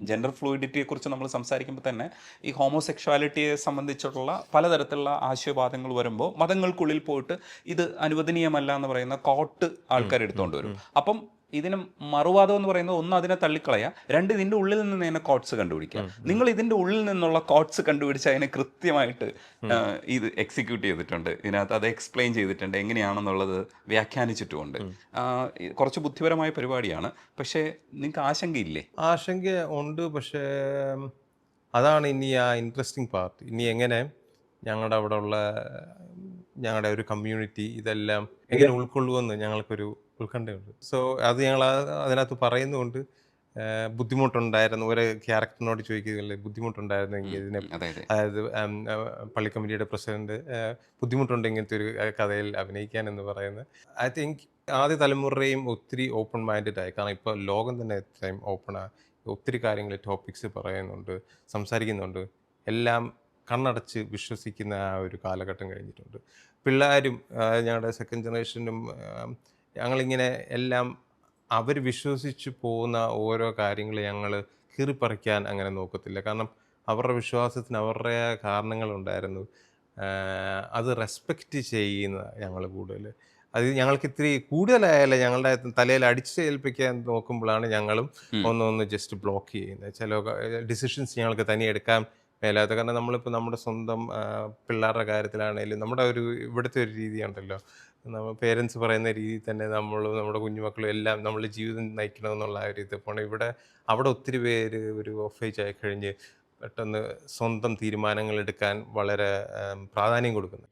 Gender ഫ്ലൂയിഡിറ്റിയെക്കുറിച്ച് നമ്മൾ സംസാരിക്കുമ്പോൾ തന്നെ ഈ ഹോമോസെക്ഷുവാലിറ്റിയെ സംബന്ധിച്ചിട്ടുള്ള പലതരത്തിലുള്ള ആശയവാദങ്ങൾ വരുമ്പോൾ മതങ്ങൾക്കുള്ളിൽ പോയിട്ട് ഇത് അനുവദനീയമല്ല എന്ന് പറയുന്ന കോട്ട് ആൾക്കാർ എടുത്തുകൊണ്ട് വരും. അപ്പം ഇതിന് മറുവാദം എന്ന് പറയുന്നത് ഒന്ന് അതിനെ തള്ളിക്കളയുക, രണ്ട് ഇതിൻ്റെ ഉള്ളിൽ നിന്ന് തന്നെ കോട്ട്സ് കണ്ടുപിടിക്കുക. നിങ്ങൾ ഇതിൻ്റെ ഉള്ളിൽ നിന്നുള്ള കോട്ട്സ് കണ്ടുപിടിച്ച് അതിനെ കൃത്യമായിട്ട് ഇത് എക്സിക്യൂട്ട് ചെയ്തിട്ടുണ്ട്, ഇതിനകത്ത് അത് എക്സ്പ്ലെയിൻ ചെയ്തിട്ടുണ്ട്, എങ്ങനെയാണെന്നുള്ളത് വ്യാഖ്യാനിച്ചിട്ടുമുണ്ട്. കുറച്ച് ബുദ്ധിപരമായ പരിപാടിയാണ്. പക്ഷേ നിങ്ങൾക്ക് ആശങ്കയില്ലേ? ആശങ്ക ഉണ്ട്. പക്ഷേ അതാണ് ഇനി ആ ഇൻട്രസ്റ്റിംഗ് പാർട്ട്. ഇനി എങ്ങനെ ഞങ്ങളുടെ അവിടെ ഉള്ള ഞങ്ങളുടെ ഒരു കമ്മ്യൂണിറ്റി ഇതെല്ലാം എങ്ങനെ ഉൾക്കൊള്ളുമെന്ന് ഞങ്ങൾക്കൊരു ഉത്കണ്ഠയുണ്ട്. സോ അത് ഞങ്ങൾ അതിനകത്ത് പറയുന്നുകൊണ്ട് ബുദ്ധിമുട്ടുണ്ടായിരുന്നു. ഒരു ക്യാരക്ടറിനോട് ചോദിക്കുകയല്ലേ ബുദ്ധിമുട്ടുണ്ടായിരുന്നെങ്കിൽ ഇതിനെ, അതെ അതെ അതായത് പള്ളി കമ്മിറ്റിയുടെ പ്രസിഡന്റ് ബുദ്ധിമുട്ടുണ്ട് ഇങ്ങനത്തെ ഒരു കഥയിൽ അഭിനയിക്കാൻ എന്ന് പറയുന്നത്. ഐ തിങ്ക് ആദ്യ തലമുറയും ഒത്തിരി ഓപ്പൺ മൈൻഡഡ് ആയി. കാരണം ഇപ്പോൾ ലോകം തന്നെ എത്രയും ഓപ്പണാണ്. ഒത്തിരി കാര്യങ്ങൾ ടോപ്പിക്സ് പറയുന്നുണ്ട്, സംസാരിക്കുന്നുണ്ട്. എല്ലാം കണ്ണടച്ച് വിശ്വസിക്കുന്ന ആ ഒരു കാലഘട്ടം കഴിഞ്ഞിട്ടുണ്ട്. പിള്ളേരും ഞങ്ങളുടെ സെക്കൻഡ് ജനറേഷനും ഞങ്ങളിങ്ങനെ എല്ലാം അവർ വിശ്വസിച്ച് പോകുന്ന ഓരോ കാര്യങ്ങൾ ഞങ്ങൾ കീറിപ്പറിക്കാൻ അങ്ങനെ നോക്കത്തില്ല. കാരണം അവരുടെ വിശ്വാസത്തിന് അവരുടെ കാരണങ്ങളുണ്ടായിരുന്നു. അത് റെസ്പെക്റ്റ് ചെയ്യുന്ന ഞങ്ങൾ കൂടുതൽ. അത് ഞങ്ങൾക്ക് ഇത്തിരി കൂടുതലായാലും ഞങ്ങളുടെ തലയിൽ അടിച്ചേൽപ്പിക്കാൻ നോക്കുമ്പോഴാണ് ഞങ്ങളും ഒന്ന് ജസ്റ്റ് ബ്ലോക്ക് ചെയ്യുന്നത്. ചില ഡിസിഷൻസ് ഞങ്ങൾക്ക് തനിയെ എടുക്കാൻ മേലാത്ത. കാരണം നമ്മളിപ്പോൾ നമ്മുടെ സ്വന്തം പിള്ളേരുടെ കാര്യത്തിലാണെങ്കിലും നമ്മുടെ ഒരു ഇവിടുത്തെ ഒരു രീതിയുണ്ടല്ലോ, നമ്മൾ പേരൻസ് പറയുന്ന രീതിയിൽ തന്നെ നമ്മളും നമ്മുടെ കുഞ്ഞുമക്കളും എല്ലാം നമ്മളുടെ ജീവിതം നയിക്കണമെന്നുള്ള ആ ഒരു ഇത് പോകണം. അവിടെ ഒത്തിരി പേര് ഒരു ഓഫ് ഏജ് ആയിക്കഴിഞ്ഞ് പെട്ടെന്ന് സ്വന്തം തീരുമാനങ്ങൾ എടുക്കാൻ വളരെ പ്രാധാന്യം കൊടുക്കുന്നു.